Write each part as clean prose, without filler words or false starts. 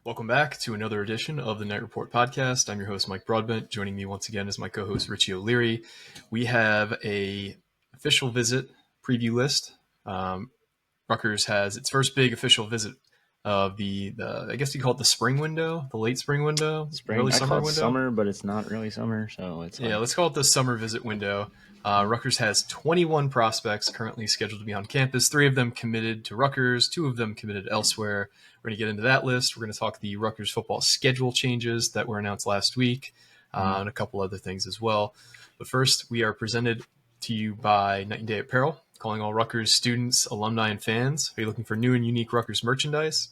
Welcome back to another edition of the Night Report podcast. I'm your host, Mike Broadbent. Joining me once again is my co-host, Richie O'Leary. We have a official visit preview list. Rutgers has its first big official visit of the I guess you call it the spring window, the late spring window, early I summer call it window. Summer, but it's not really summer, so it's yeah. Let's call it the summer visit window. Rutgers has 21 prospects currently scheduled to be on campus. 3 of them committed to Rutgers, 2 of them committed elsewhere. We're going to get into that list. We're going to talk the Rutgers football schedule changes that were announced last week, and a couple other things as well. But first, we are presented to you by Night and Day Apparel, calling all Rutgers students, alumni, and fans. Are you looking for new and unique Rutgers merchandise?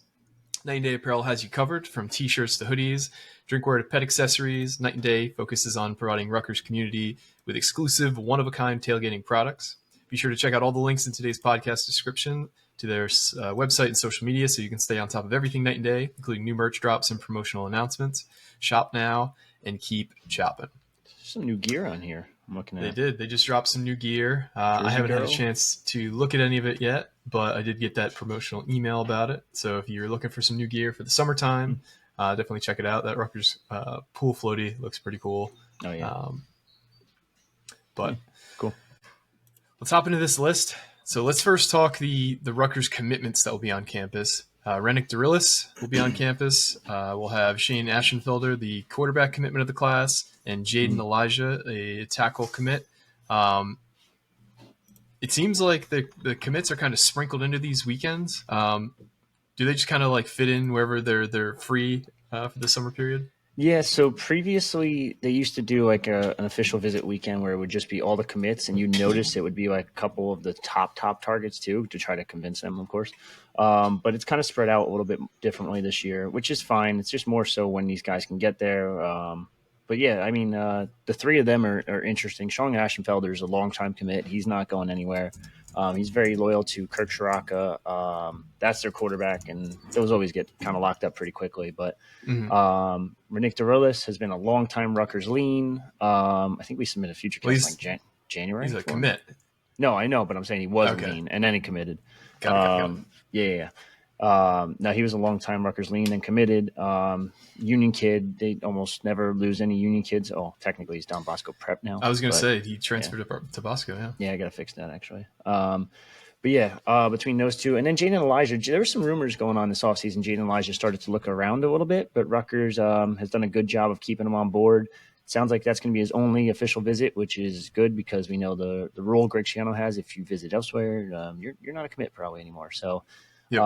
Night and Day Apparel has you covered, from t-shirts to hoodies, drinkware to pet accessories. Night and Day focuses on providing Rutgers community with exclusive, one-of-a-kind tailgating products. Be sure to check out all the links in today's podcast description to their website and social media so you can stay on top of everything Night and Day, including new merch drops and promotional announcements. Shop now and keep shopping. Some new gear on here. I'm looking at. They just dropped some new gear. I haven't had a chance to look at any of it yet, but I did get that promotional email about it. So if you're looking for some new gear for the summertime, definitely check it out. That Rutgers pool floaty looks pretty cool. Oh, yeah. Cool. Let's hop into this list. So let's first talk the Rutgers commitments that will be on campus. Rennick Durillis will be on campus. We'll have Shane Aschenfelder, the quarterback commitment of the class, and Jaden Elijah, a tackle commit. It seems like the commits are kind of sprinkled into these weekends. Do they just kind of like fit in wherever they're free for the summer period? Yeah, so previously they used to do like an official visit weekend where it would just be all the commits, and you notice it would be like a couple of the top targets too, to try to convince them, of course. But it's kind of spread out a little bit differently this year, which is fine. It's just more so when these guys can get there. But yeah, I mean, the 3 of them are interesting. Sean Aschenfelder is a long-time commit. He's not going anywhere. He's very loyal to Kirk Shiraka. That's their quarterback, and those always get kind of locked up pretty quickly. But Rennick Durillis has been a long-time Rutgers lean. I think we submitted a future cast like January. He's a commit. No, I know, but I'm saying he was lean, and then he committed. Got it. Yeah. Now he was a long-time Rutgers lean and committed. Union kid. They almost never lose any Union kids. Oh, technically he's Don Bosco Prep now. I was going to say he transferred to Bosco. Yeah. Yeah, I got to fix that actually. But yeah, between those 2 and then Jaden Elijah, there were some rumors going on this offseason. Jaden Elijah started to look around a little bit, but Rutgers has done a good job of keeping him on board. It sounds like that's going to be his only official visit, which is good because we know the rule Greg Schiano has. If you visit elsewhere, you're not a commit probably anymore. So. Yep.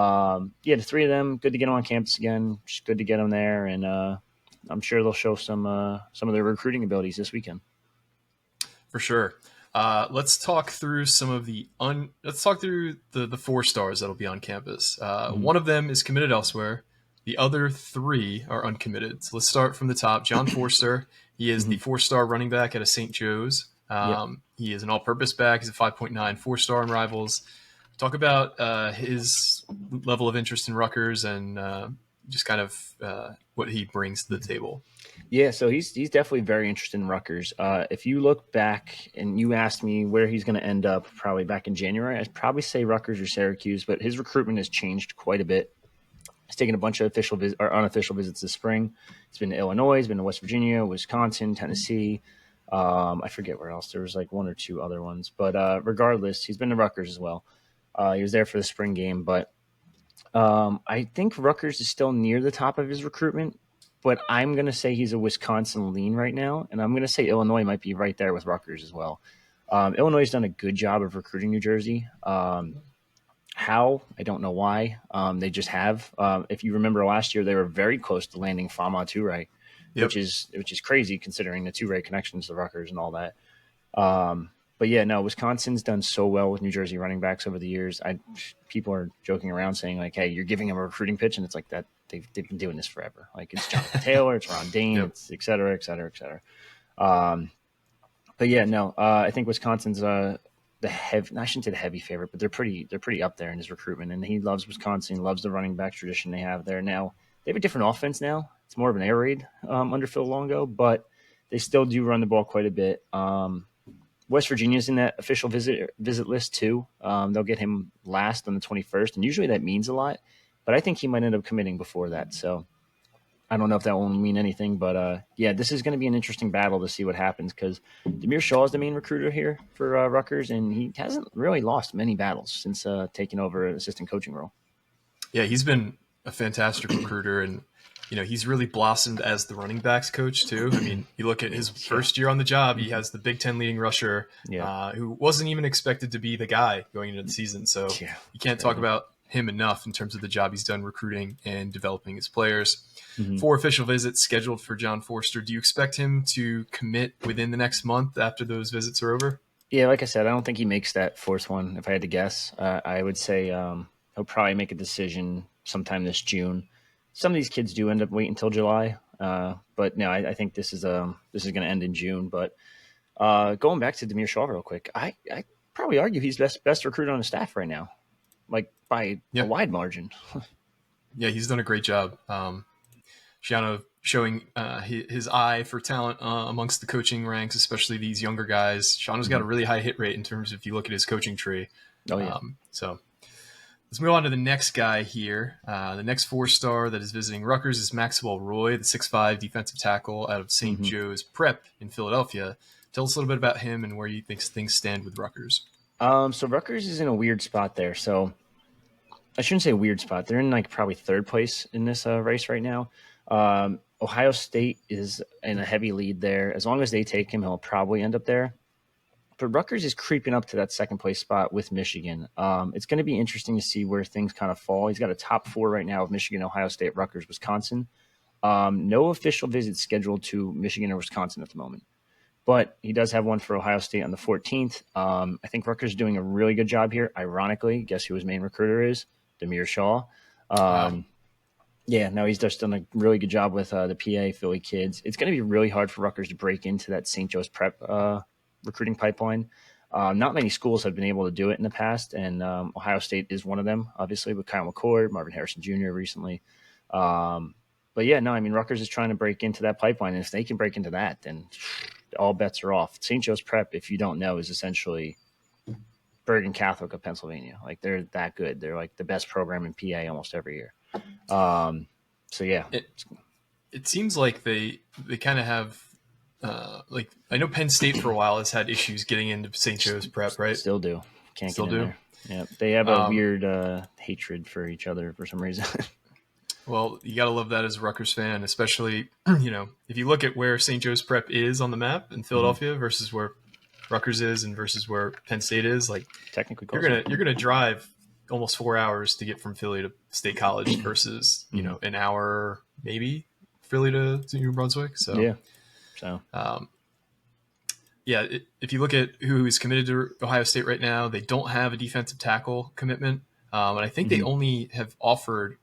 The 3 of them, good to get them on campus again. Just good to get them there, and I'm sure they'll show some of their recruiting abilities this weekend. For sure. Let's talk through some of let's talk through the 4 stars that'll be on campus. One of them is committed elsewhere. The other 3 are uncommitted. So let's start from the top. John Forster. He is the 4-star running back out of St. Joe's. He is an all-purpose back. He's a 5.9 4-star on Rivals. Talk about his level of interest in Rutgers and just kind of what he brings to the table. Yeah, so he's definitely very interested in Rutgers. If you look back and you asked me where he's going to end up probably back in January, I'd probably say Rutgers or Syracuse, but his recruitment has changed quite a bit. He's taken a bunch of official or unofficial visits this spring. He's been to Illinois, he's been to West Virginia, Wisconsin, Tennessee. I forget where else. There was like 1 or 2 other ones. But regardless, he's been to Rutgers as well. He was there for the spring game, but I think Rutgers is still near the top of his recruitment, but I'm going to say he's a Wisconsin lean right now, and I'm going to say Illinois might be right there with Rutgers as well. Illinois has done a good job of recruiting New Jersey. How? I don't know why. They just have. If you remember last year, they were very close to landing Fama Toure, which is crazy considering the Toure connections to Rutgers and all that. But yeah, no, Wisconsin's done so well with New Jersey running backs over the years. People are joking around saying like, "Hey, you're giving them a recruiting pitch," and it's like that they've been doing this forever. Like it's Jonathan Taylor, it's Ron Dane, it's et cetera, et cetera, et cetera. But yeah, no, I think Wisconsin's I shouldn't say the heavy favorite, but they're pretty up there in his recruitment, and he loves Wisconsin. He loves the running back tradition they have there. Now they have a different offense now. It's more of an air raid under Phil Longo, but they still do run the ball quite a bit. West Virginia's in that official visit list too. They'll get him last on the 21st, and usually that means a lot. But I think he might end up committing before that. So I don't know if that will mean anything, but yeah, this is going to be an interesting battle to see what happens because Demir Shaw is the main recruiter here for Rutgers, and he hasn't really lost many battles since taking over an assistant coaching role. Yeah, he's been a fantastic recruiter, and he's really blossomed as the running backs coach too. I mean, you look at his first year on the job, he has the Big Ten leading rusher, who wasn't even expected to be the guy going into the season. So you can't talk about him enough in terms of the job he's done recruiting and developing his players. 4 official visits scheduled for John Forster. Do you expect him to commit within the next month after those visits are over? Yeah, like I said, I don't think he makes that 4th one. If I had to guess, I would say he'll probably make a decision sometime this June. Some of these kids do end up waiting until July, but no, I think this is going to end in June. But going back to Demir Shaw real quick, I probably argue he's best recruiter on the staff right now, like by a wide margin. Yeah, he's done a great job. Shiano showing his eye for talent amongst the coaching ranks, especially these younger guys. Shiano's got a really high hit rate in terms of if you look at his coaching tree. Oh, yeah. So let's move on to the next guy here. The next 4-star that is visiting Rutgers is Maxwell Roy, the 6'5" defensive tackle out of St. Joe's Prep in Philadelphia. Tell us a little bit about him and where you think things stand with Rutgers. So Rutgers is in a weird spot there. So I shouldn't say weird spot. They're in like probably 3rd place in this race right now. Ohio State is in a heavy lead there. As long as they take him, he'll probably end up there. But Rutgers is creeping up to that 2nd place spot with Michigan. It's going to be interesting to see where things kind of fall. He's got a top 4 right now of Michigan, Ohio State, Rutgers, Wisconsin. No official visits scheduled to Michigan or Wisconsin at the moment. But he does have one for Ohio State on the 14th. I think Rutgers is doing a really good job here. Ironically, guess who his main recruiter is? Demir Shaw. Wow. Yeah, no, he's just done a really good job with the PA Philly kids. It's going to be really hard for Rutgers to break into that St. Joe's Prep recruiting pipeline. Not many schools have been able to do it in the past, and Ohio State is one of them, obviously, with Kyle McCord, Marvin Harrison Jr. recently. But yeah, no, I mean, Rutgers is trying to break into that pipeline, and if they can break into that, then all bets are off. St. Joe's Prep, if you don't know, is essentially Bergen Catholic of Pennsylvania. Like, they're that good. They're like the best program in PA almost every year. So yeah, it seems like they kind of have like I know Penn State for a while has had issues getting into St. Joe's Prep, right? Still do. Can't Still get in do. there. Yeah, they have a weird hatred for each other for some reason. Well, you got to love that as a Rutgers fan, especially if you look at where St. Joe's Prep is on the map in Philadelphia versus where Rutgers is and versus where Penn State is. Like Technically, you're gonna drive almost 4 hours to get from Philly to State College versus an hour maybe Philly to New Brunswick. So yeah, if you look at who is committed to Ohio State right now, they don't have a defensive tackle commitment, and I think they only have offered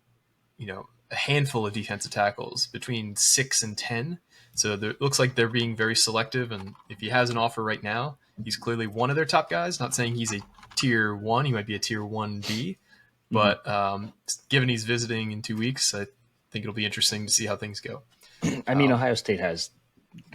a handful of defensive tackles between 6 and 10. So it looks like they're being very selective, and if he has an offer right now, he's clearly one of their top guys. Not saying he's a tier 1, he might be a tier 1B, but given he's visiting in 2 weeks, I think it'll be interesting to see how things go. I mean, Ohio State has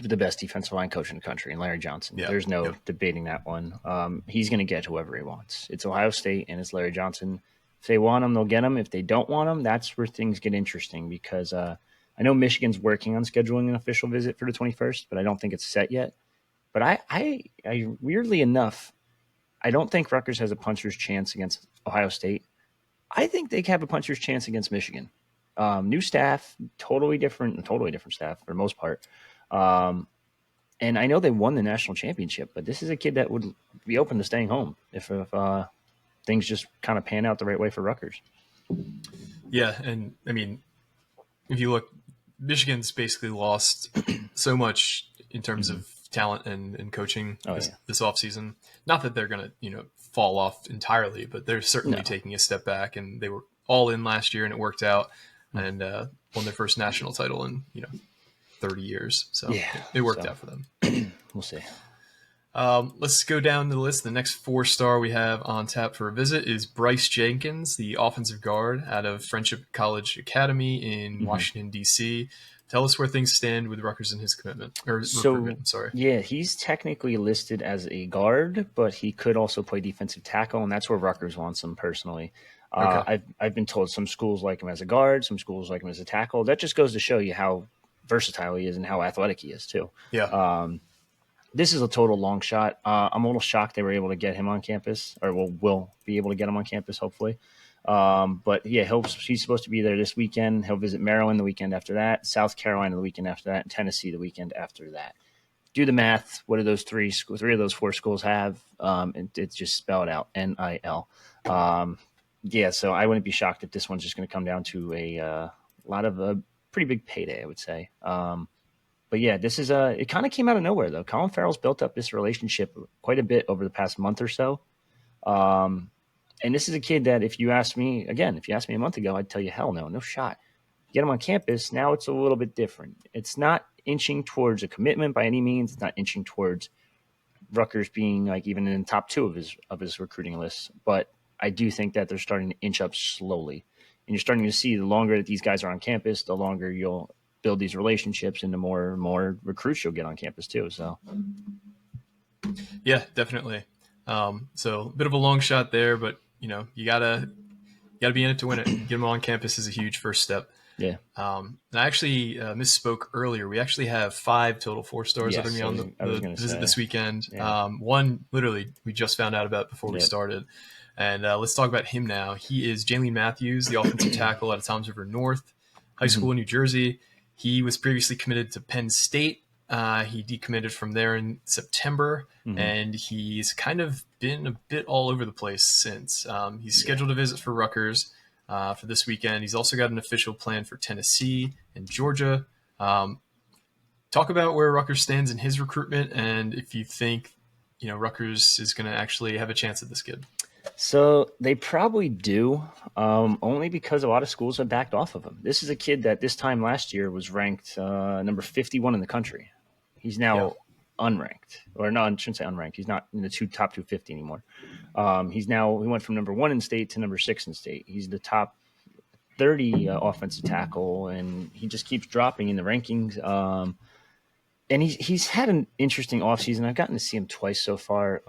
the best defensive line coach in the country, and Larry Johnson. Yeah, There's no debating that one. He's going to get whoever he wants. It's Ohio State, and it's Larry Johnson. If they want him, they'll get him. If they don't want him, that's where things get interesting because I know Michigan's working on scheduling an official visit for the 21st, but I don't think it's set yet. But I weirdly enough, I don't think Rutgers has a puncher's chance against Ohio State. I think they have a puncher's chance against Michigan. New staff, totally different staff for the most part. And I know they won the national championship, but this is a kid that would be open to staying home if things just kind of pan out the right way for Rutgers. Yeah, and I mean, if you look, Michigan's basically lost so much in terms of talent and coaching this offseason. Not that they're going to, fall off entirely, but they're certainly taking a step back, and they were all in last year and it worked out and won their first national title in, 30 years. So it worked out for them. We'll see. Let's go down the list. The next 4-star we have on tap for a visit is Bryce Jenkins, the offensive guard out of Friendship College Academy in Washington, D.C. tell us where things stand with Rutgers and his commitment or recruitment. I'm sorry. Yeah, he's technically listed as a guard, but he could also play defensive tackle, and that's where Rutgers wants him personally. Okay. I've been told some schools like him as a guard, some schools like him as a tackle. That just goes to show you how versatile he is and how athletic he is too. Yeah. This is a total long shot. I'm a little shocked they were able to get him on campus, or will be able to get him on campus, hopefully. But yeah, he's supposed to be there this weekend. He'll visit Maryland the weekend after that, South Carolina the weekend after that, and Tennessee the weekend after that. Do the math. What do those three of those four schools have? It's just spelled out NIL. Yeah, so I wouldn't be shocked if this one's just going to come down to a lot of a pretty big payday, I would say. But yeah, this is it kind of came out of nowhere though. Colin Farrell's built up this relationship quite a bit over the past month or so. And this is a kid that if you asked me a month ago, I'd tell you, hell no shot. Get him on campus. Now it's a little bit different. It's not inching towards a commitment by any means. It's not inching towards Rutgers being like even in the top 2 of his recruiting list. But I do think that they're starting to inch up slowly. And you're starting to see the longer that these guys are on campus, the longer you'll build these relationships and the more recruits you'll get on campus too. So yeah, definitely. So a bit of a long shot there, but you gotta be in it to win it. Get them on campus is a huge first step. Yeah. And I actually misspoke earlier. We actually have 5 total 4-stars that are going to be on the visit this weekend. Yeah. One literally we just found out about before we started. And let's talk about him now. He is Jalen Matthews, the offensive tackle out of Toms River North High School in New Jersey. He was previously committed to Penn State. He decommitted from there in September, and he's kind of been a bit all over the place since. He's scheduled a visit for Rutgers for this weekend. He's also got an official plan for Tennessee and Georgia. Talk about where Rutgers stands in his recruitment, and if you think Rutgers is going to actually have a chance at this kid. So they probably do, only because a lot of schools have backed off of him. This is a kid that this time last year was ranked number 51 in the country. He's now unranked, or no, I shouldn't say unranked. He's not in the top 250 anymore. He went from number 1 in state to number 6 in state. He's the top 30 offensive tackle, and he just keeps dropping in the rankings. And he's had an interesting offseason. I've gotten to see him twice so far.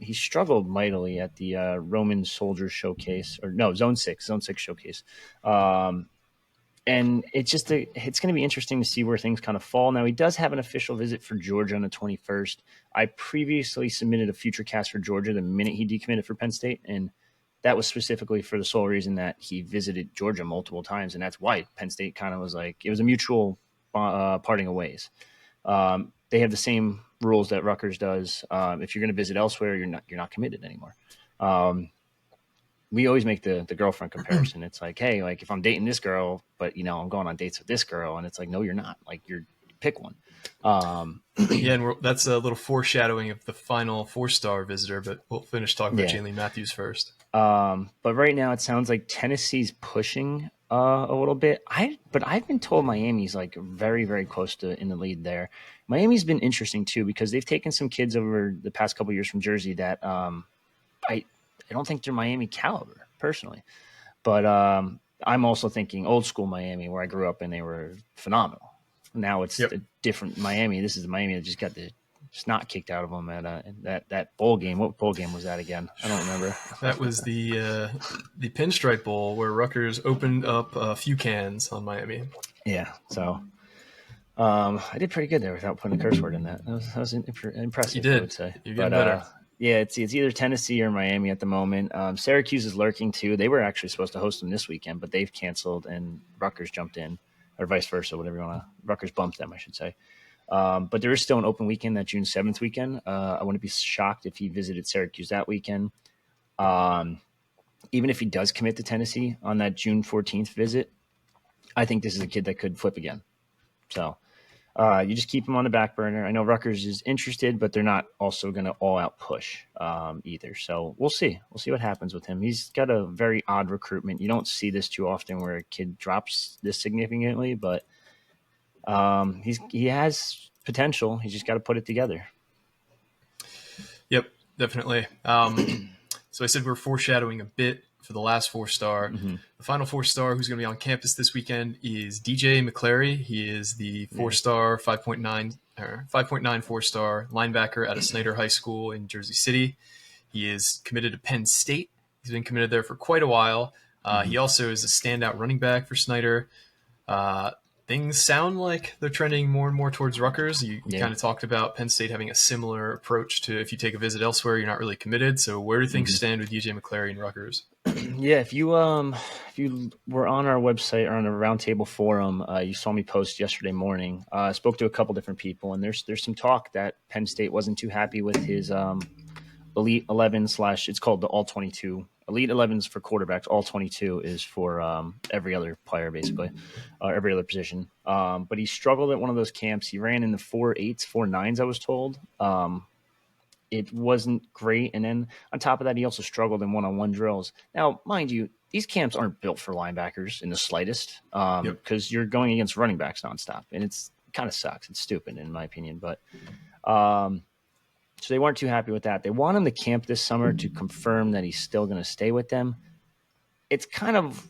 He struggled mightily at the Roman Soldiers Showcase, Zone 6 Showcase. And it's going to be interesting to see where things kind of fall. Now, he does have an official visit for Georgia on the 21st. I previously submitted a future cast for Georgia the minute he decommitted for Penn State, and that was specifically for the sole reason that he visited Georgia multiple times, and that's why Penn State kind of was like – it was a mutual parting of ways. They have the same rules that Rutgers does. If you're going to visit elsewhere, you're not committed anymore. We always make the girlfriend comparison. It's like, hey, like if I'm dating this girl, but I'm going on dates with this girl, and it's like, no, you're not. Like pick one. Yeah, and that's a little foreshadowing of the final 4-star visitor, but we'll finish talking about Jalen Matthews first. But right now it sounds like Tennessee's pushing a little bit. But I've been told Miami's like very, very close to in the lead there. Miami's been interesting too because they've taken some kids over the past couple of years from Jersey that I don't think they're Miami caliber personally, but I'm also thinking old school Miami where I grew up and they were phenomenal. Now it's a different Miami. This is the Miami that just got the snot kicked out of them at that bowl game. What bowl game was that again? I don't remember. That was the Pinstripe Bowl where Rutgers opened up a few cans on Miami. Yeah, so I did pretty good there without putting a curse word in that. That was impressive. You did. I would say. You're getting better. Yeah, it's either Tennessee or Miami at the moment. Syracuse is lurking too. They were actually supposed to host them this weekend, but they've canceled and Rutgers jumped in, or vice versa, whatever you want to. Rutgers bumped them, I should say. But there is still an open weekend, that June 7th weekend. I wouldn't be shocked if he visited Syracuse that weekend. Even if he does commit to Tennessee on that June 14th visit, I think this is a kid that could flip again. So you just keep him on the back burner. I know Rutgers is interested, but they're not also going to all-out push either. So we'll see. We'll see what happens with him. He's got a very odd recruitment. You don't see this too often where a kid drops this significantly, but he has potential. He's just got to put it together. Yep, definitely. So I said we're foreshadowing a bit for the last 4-star. Mm-hmm. The final 4-star who's going to be on campus this weekend is DJ McClary. He is the 4-star, 5.9 4-star linebacker out of Snyder High School in Jersey City. He is committed to Penn State. He's been committed there for quite a while. He also is a standout running back for Snyder. Things sound like they're trending more and more towards Rutgers. You kind of talked about Penn State having a similar approach to if you take a visit elsewhere, you're not really committed. So where do things stand with DJ McClary and Rutgers? Yeah, if you were on our website or on a roundtable forum, you saw me post yesterday morning. I spoke to a couple different people, and there's some talk that Penn State wasn't too happy with his Elite 11 / it's called the All 22. Elite 11s for quarterbacks. All 22 is for every other player, basically, every other position. But he struggled at one of those camps. He ran in the 4.8s, 4.9s, I was told. It wasn't great. And then on top of that, he also struggled in one-on-one drills. Now, mind you, these camps aren't built for linebackers in the slightest because you're going against running backs nonstop. And it kind of sucks. It's stupid, in my opinion. But so they weren't too happy with that. They want him to camp this summer to confirm that he's still going to stay with them. It's kind of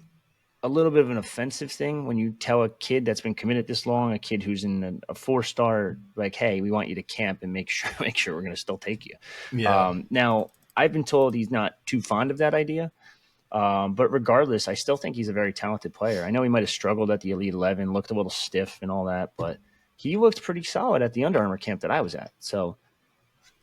a little bit of an offensive thing when you tell a kid that's been committed this long, a kid who's in a 4-star, like, hey, we want you to camp and make sure we're going to still take you. Yeah. Now, I've been told he's not too fond of that idea. But regardless, I still think he's a very talented player. I know he might have struggled at the Elite 11, looked a little stiff and all that, but he looked pretty solid at the Under Armour camp that I was at. So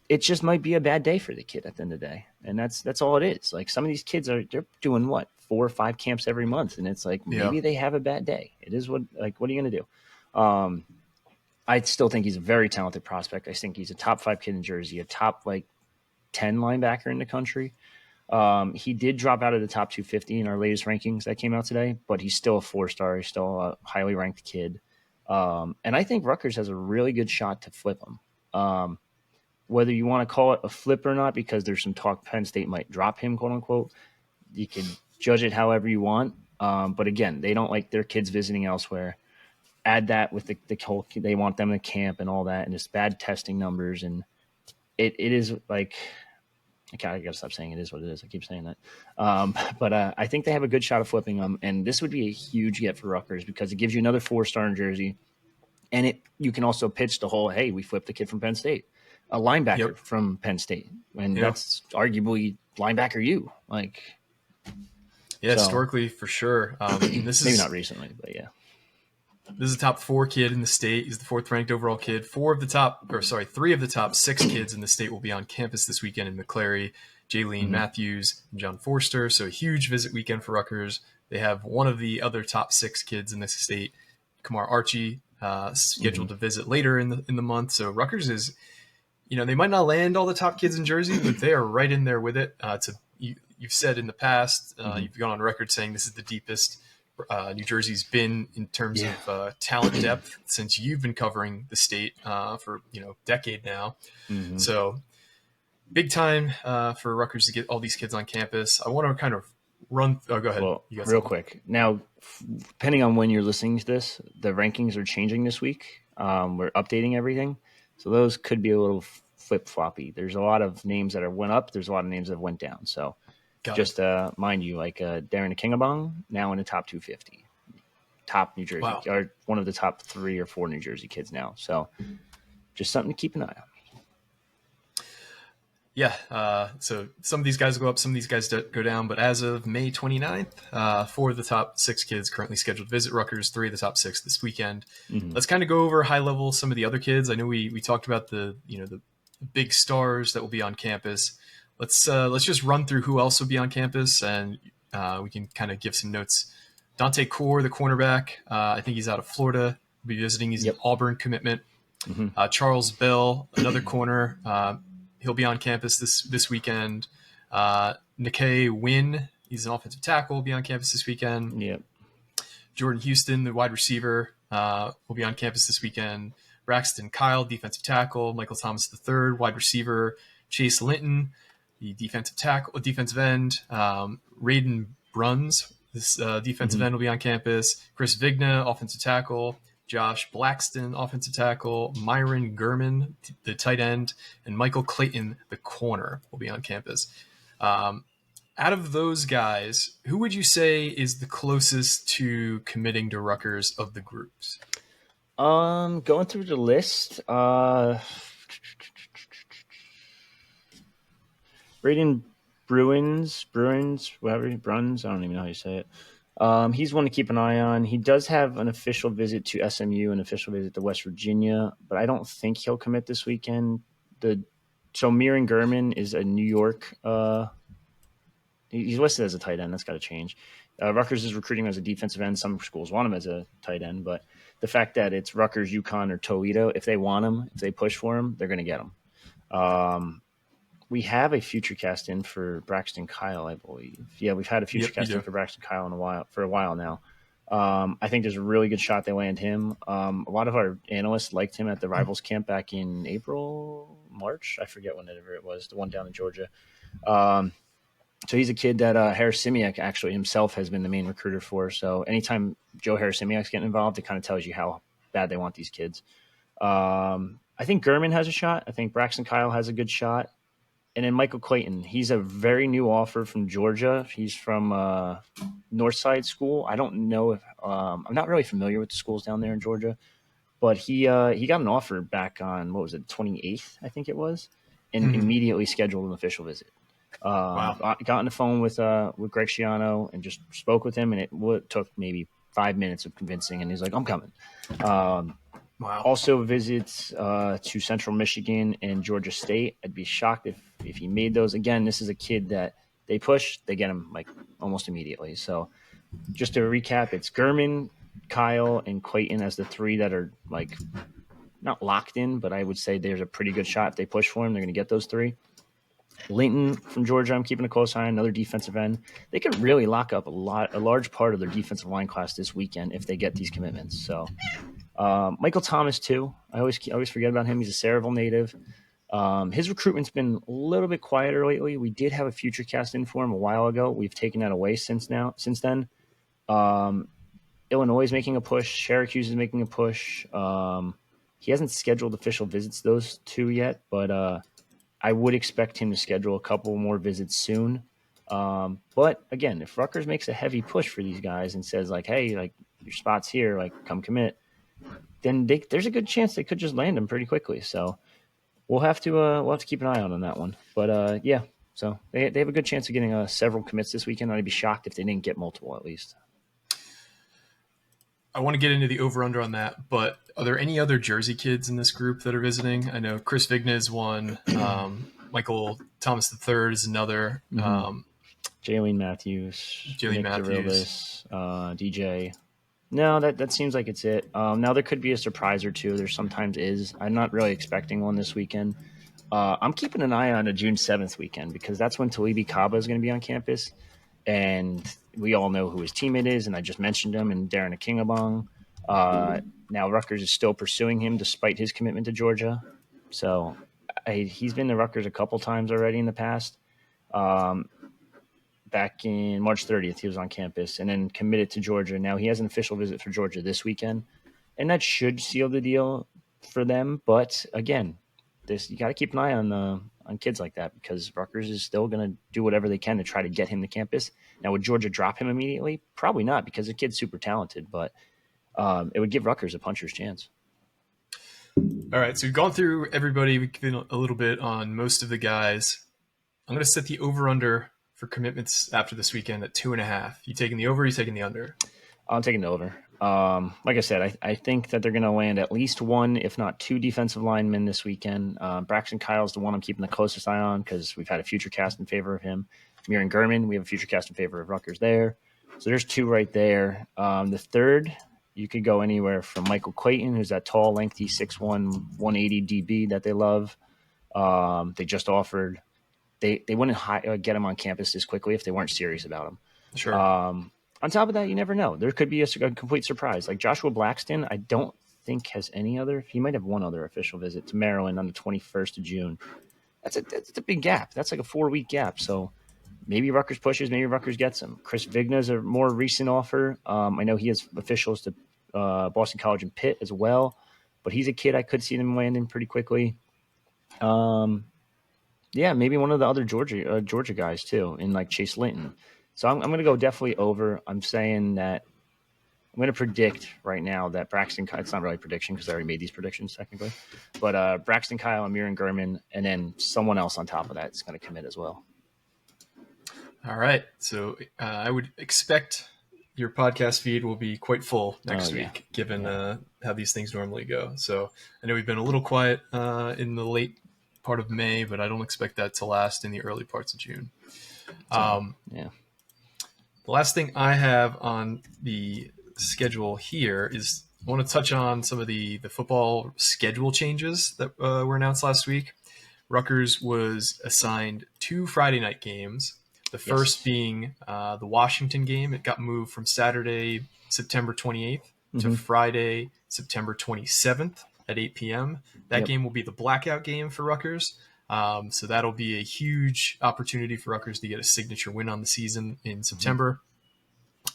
it just might be a bad day for the kid at the end of the day. And that's all it is. Like, some of these kids they're doing 4 or 5 camps every month. And it's like, maybe they have a bad day. It is what are you going to do? I still think he's a very talented prospect. I think he's a top 5 kid in Jersey, a top 10 linebacker in the country. He did drop out of the top 250 in our latest rankings that came out today, but he's still a 4-star. He's still a highly ranked kid. And I think Rutgers has a really good shot to flip him. Whether you want to call it a flip or not, because there's some talk Penn State might drop him, quote unquote, you can judge it however you want. But again, they don't like their kids visiting elsewhere. Add that with the whole, they want them to camp and all that, and just bad testing numbers. And it is like, I got to stop saying it is what it is. I keep saying that. But I think they have a good shot of flipping them. And this would be a huge get for Rutgers because it gives you another 4-star in Jersey. And you can also pitch the whole, hey, we flipped the kid from Penn State. A linebacker from Penn State, and that's arguably linebacker you historically for sure. This maybe is not recently, but yeah. This is a top 4 kid in the state. He's the 4th ranked overall kid. 3 of the top 6 kids in the state will be on campus this weekend in McClary, Jaylene Matthews, and John Forster. So a huge visit weekend for Rutgers. They have one of the other top 6 kids in this state, Kamar Archie, scheduled to visit later in the month. So Rutgers is, they might not land all the top kids in Jersey, but they are right in there with it. You've said in the past, you've gone on record saying this is the deepest New Jersey's been in terms of talent depth since you've been covering the state for decade now. So big time for Rutgers to get all these kids on campus. I want to kind of run. Oh, go ahead. Well, real quick. Now, depending on when you're listening to this, the rankings are changing this week. We're updating everything. So those could be a little flip-floppy. There's a lot of names that went up. There's a lot of names that went down. So just mind you, Darren Kingabong, now in the top 250. Top New Jersey. Wow. Or one of the top 3 or 4 New Jersey kids now. So just something to keep an eye on. Yeah, so some of these guys will go up, some of these guys go down, but as of May 29th, 4 of the top 6 kids currently scheduled to visit Rutgers, 3 of the top 6 this weekend. Let's kind of go over high level some of the other kids. I know we talked about the big stars that will be on campus. Let's just run through who else will be on campus, and we can kind of give some notes. Dante Core, the cornerback, I think he's out of Florida, will be visiting. He's an Auburn commitment. Charles Bell, another corner, he'll be on campus this weekend. Nikkei Wynn, he's an offensive tackle, will be on campus this weekend. Yep. Jordan Houston, the wide receiver, will be on campus this weekend. Braxton Kyle, defensive tackle. Michael Thomas III, wide receiver. Chase Linton, the defensive end. Raiden Bruns, this defensive end, will be on campus. Chris Vigna, offensive tackle. Josh Blackston, offensive tackle. Myron Gurman, the tight end. And Michael Clayton, the corner, will be on campus. out of those guys, who would you say is the closest to committing to Rutgers of the groups? Going through the list, Braden whatever, Bruns, I don't even know how you say it. He's one to keep an eye on. He does have an official visit to SMU, an official visit to West Virginia, but I don't think he'll commit this weekend. So Miran Gurman is a New York. He's listed as a tight end. That's got to change. Rutgers is recruiting as a defensive end. Some schools want him as a tight end, but the fact that it's Rutgers, UConn, or Toledo, if they want him, if they push for him, they're going to get him. We have a future cast in for Braxton Kyle, I believe. Yeah, we've had a future cast in for Braxton Kyle for a while now. I think there's a really good shot they land him. A lot of our analysts liked him at the Rivals camp back in April, March. I forget whenever it was, the one down in Georgia. So he's a kid that Harris Simiak actually himself has been the main recruiter for. So anytime Joe Harris Simiak's getting involved, it kind of tells you how bad they want these kids. I think Gurman has a shot. I think Braxton Kyle has a good shot. And then Michael Clayton, he's a very new offer from Georgia. He's from Northside School. I don't know if I'm not really familiar with the schools down there in Georgia, but he got an offer back on, what was it, 28th, I think it was, and immediately scheduled an official visit. Wow. I got on the phone with Greg Schiano and just spoke with him, and it took maybe 5 minutes of convincing, and he's like, I'm coming. Wow. Also visits to Central Michigan and Georgia State. I'd be shocked if he made those. Again, this is a kid that they push, they get him like almost immediately. So just to recap, it's Gurman, Kyle, and Clayton as the three that are like not locked in, but I would say there's a pretty good shot if they push for him, they're going to get those three. Linton from Georgia, I'm keeping a close eye on, another defensive end. They could really lock up a large part of their defensive line class this weekend if they get these commitments. So Michael Thomas too. I always forget about him. He's a Saraville native. His recruitment's been a little bit quieter lately. We did have a future cast in for him a while ago. We've taken that away since then. Illinois is making a push. Syracuse is making a push. He hasn't scheduled official visits those two yet, but I would expect him to schedule a couple more visits soon. But again, if Rutgers makes a heavy push for these guys and says like, hey, like your spot's here, like come commit, then there's a good chance they could just land them pretty quickly. So we'll have to keep an eye on that one. But yeah, so they have a good chance of getting several commits this weekend. I'd be shocked if they didn't get multiple at least. I want to get into the over-under on that, but are there any other Jersey kids in this group that are visiting? I know Chris Vigna is one. Michael Thomas III is another. Jaylene Matthews, DJ. No, that seems like it's it. Now there could be a surprise or two. There sometimes is. I'm not really expecting one this weekend. I'm keeping an eye on a June 7th weekend because that's when Talibi Kaba is going to be on campus. And we all know who his teammate is, and I just mentioned him, and Darren Akingabong. Now Rutgers is still pursuing him despite his commitment to Georgia. So he's been to Rutgers a couple times already in the past. Back in March 30th, he was on campus and then committed to Georgia. Now he has an official visit for Georgia this weekend, and that should seal the deal for them. But again, you got to keep an eye on kids like that because Rutgers is still going to do whatever they can to try to get him to campus. Now, would Georgia drop him immediately? Probably not because the kid's super talented, but it would give Rutgers a puncher's chance. All right, so we've gone through everybody. We've given a little bit on most of the guys. I'm going to set the over-under for commitments after this weekend at 2.5. You taking the over or you taking the under? I'm taking the over. Like I said, I think that they're going to land at least one, if not two defensive linemen this weekend. Braxton Kyle's the one I'm keeping the closest eye on because we've had a future cast in favor of him. Miran Gurman, we have a future cast in favor of Rutgers there. So there's two right there. The third, you could go anywhere from Michael Clayton, who's that tall, lengthy, 6'1", 180 DB that they love. They just offered. They wouldn't get him on campus this quickly if they weren't serious about him. Sure. On top of that, you never know. There could be a complete surprise. Like Joshua Blackston, I don't think has any other. He might have one other official visit to Maryland on the 21st of June. That's a big gap. That's like a 4-week gap. So maybe Rutgers pushes, maybe Rutgers gets him. Chris Vigna is a more recent offer. I know he has officials to Boston College and Pitt as well, but he's a kid I could see them landing pretty quickly. Yeah, maybe one of the other Georgia guys too, in like Chase Linton. So I'm going to go definitely over. I'm saying that I'm going to predict right now that Braxton. It's not really a prediction because I already made these predictions technically, but Braxton Kyle, Amir and Gurman, and then someone else on top of that is going to commit as well. All right. So I would expect your podcast feed will be quite full next week, given how these things normally go. So I know we've been a little quiet in the late part of May, but I don't expect that to last in the early parts of June. Yeah. The last thing I have on the schedule here is I want to touch on some of the football schedule changes that were announced last week. Rutgers was assigned 2 Friday night games. The first being the Washington game. It got moved from Saturday, September 28th to Friday, September 27th at 8 p.m. That game will be the blackout game for Rutgers. So that'll be a huge opportunity for Rutgers to get a signature win on the season in September.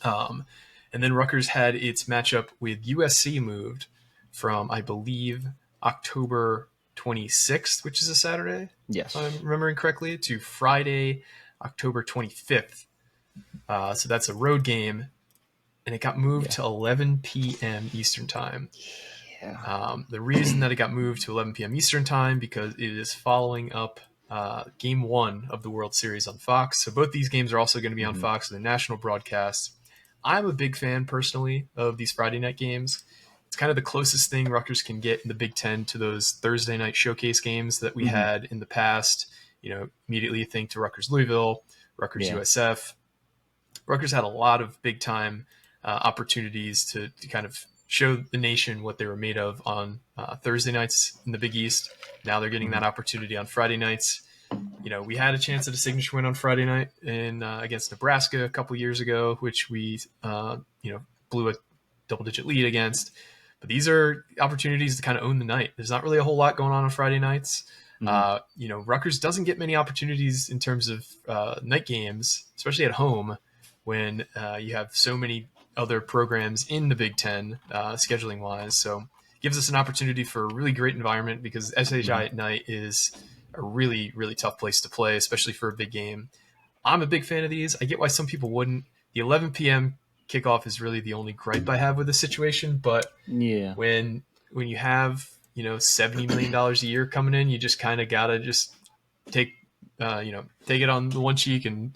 And then Rutgers had its matchup with USC moved from, I believe, October 26th, which is a Saturday, Yes, if I'm remembering correctly, to Friday, October 25th. So that's a road game, and it got moved to 11 p.m. Eastern time. Yeah. The reason that it got moved to 11 p.m. Eastern time because it is following up Game 1 of the World Series on Fox. So both these games are also going to be on Fox, the national broadcast. I'm a big fan, personally, of these Friday night games. It's kind of the closest thing Rutgers can get in the Big Ten to those Thursday night showcase games that we had in the past. Immediately you think to Rutgers-Louisville, Rutgers-USF. Rutgers had a lot of big-time opportunities to kind of show the nation what they were made of on Thursday nights in the Big East. Now they're getting that opportunity on Friday nights. We had a chance at a signature win on Friday night against Nebraska a couple years ago, which we, blew a double-digit lead against. But these are opportunities to kind of own the night. There's not really a whole lot going on Friday nights. Rutgers doesn't get many opportunities in terms of night games, especially at home, when you have so many other programs in the Big Ten scheduling-wise. So it gives us an opportunity for a really great environment because SHI at night is a really, really tough place to play, especially for a big game. I'm a big fan of these. I get why some people wouldn't. The 11 p.m. kickoff is really the only gripe I have with the situation. But when you have $70 million a year coming in, you just kind of gotta just take it on the one cheek and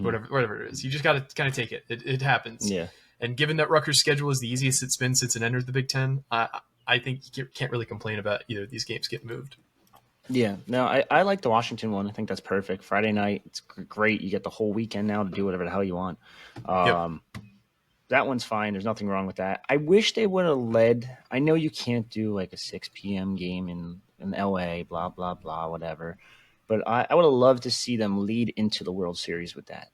whatever it is. You just gotta kind of take it. It happens. Yeah. And given that Rutgers' schedule is the easiest it's been since it entered the Big Ten, I think you can't really complain about either of these games getting moved. Yeah, no, I like the Washington one. I think that's perfect. Friday night, it's great. You get the whole weekend now to do whatever the hell you want. That one's fine. There's nothing wrong with that. I wish they would have led. I know you can't do like a 6 p.m. game in LA, blah, blah, blah, whatever. But I would have loved to see them lead into the World Series with that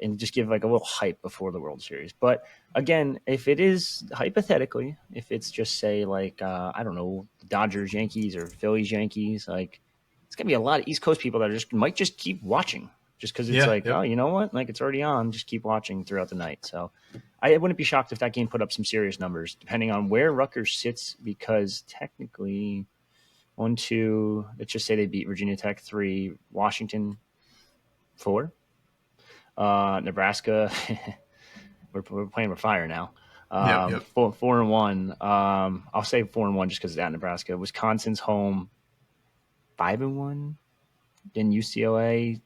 and just give like a little hype before the World Series. But again, if it is hypothetically, if it's just say like, I don't know, Dodgers, Yankees or Phillies, Yankees, like it's going to be a lot of East Coast people that might just keep watching just because it's oh, you know what? Like it's already on. Just keep watching throughout the night. So I wouldn't be shocked if that game put up some serious numbers depending on where Rutgers sits because technically 1, 2, let's just say they beat Virginia Tech 3, Washington 4. Nebraska, we're playing with fire now. 4-1. I'll say 4-1 just because it's at Nebraska. Wisconsin's home, 5-1. Then UCLA,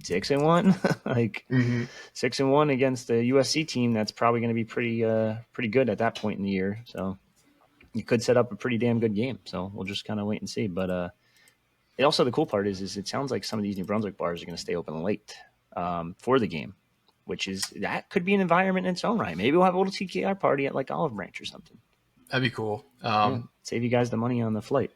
6-1. Like 6-1 against the USC team. That's probably going to be pretty good at that point in the year. So you could set up a pretty damn good game. So we'll just kind of wait and see. But it also the cool part is it sounds like some of these New Brunswick bars are going to stay open late. For the game, that could be an environment in its own right. Maybe we'll have a little TKR party at like Olive Branch or something. That'd be cool. Save you guys the money on the flight.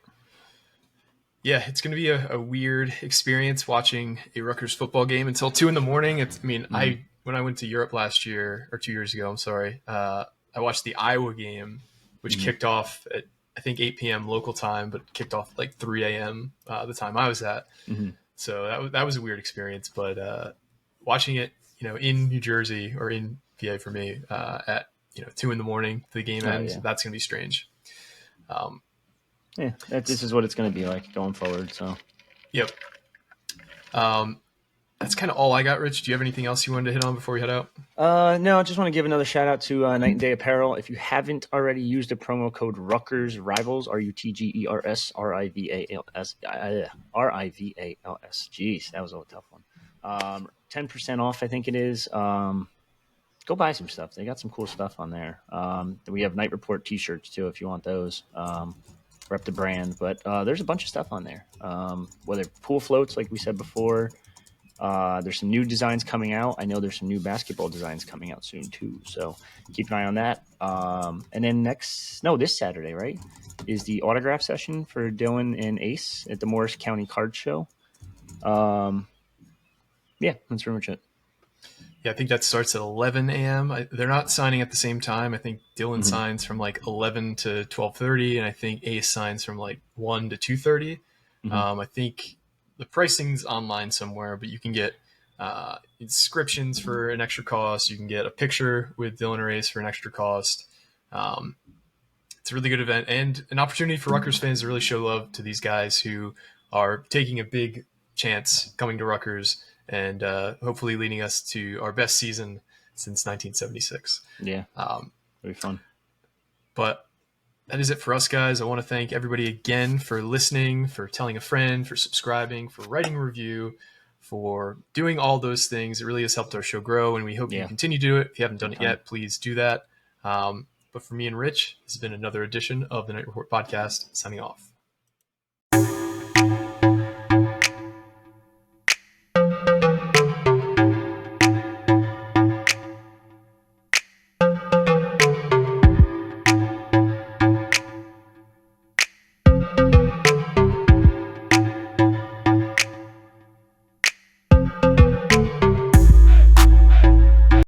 Yeah, it's going to be a weird experience watching a Rutgers football game until 2 a.m. when I went to Europe last year or 2 years ago, I watched the Iowa game, which kicked off at I think 8 p.m. local time, but kicked off at like 3 a.m. The time I was at. So that was a weird experience, but watching it, in New Jersey or in PA for me at 2 a.m. the game ends. That's gonna be strange. This is what it's gonna be like going forward. So Yep. That's kind of all I got, Rich. Do you have anything else you wanted to hit on before we head out? No, I just want to give another shout out to Night and Day Apparel. If you haven't already used the promo code Rutgers Rivals, Rutgers Rivals, Rivals. Jeez, that was a tough one. 10% off, I think it is. Go buy some stuff. They got some cool stuff on there. We have Night Report T-shirts too, if you want those. Rep the brand, but there's a bunch of stuff on there. Whether pool floats, like we said before. There's some new designs coming out. I know there's some new basketball designs coming out soon too. So keep an eye on that. And then this Saturday, right, is the autograph session for Dylan and Ace at the Morris County Card Show. Yeah, that's pretty much it. Yeah, I think that starts at 11 a.m. They're not signing at the same time. I think Dylan signs from like 11 to 12:30, and I think Ace signs from like 1 to 2:30. I think the pricing's online somewhere, but you can get inscriptions for an extra cost. You can get a picture with Dylan or Ace for an extra cost. It's a really good event and an opportunity for Rutgers fans to really show love to these guys who are taking a big chance coming to Rutgers and hopefully leading us to our best season since 1976. Yeah, it'll be fun. But that is it for us, guys. I want to thank everybody again for listening, for telling a friend, for subscribing, for writing a review, for doing all those things. It really has helped our show grow, and we hope you continue to do it. If you haven't done it yet, please do that. But for me and Rich, this has been another edition of the Night Report Podcast. Signing off.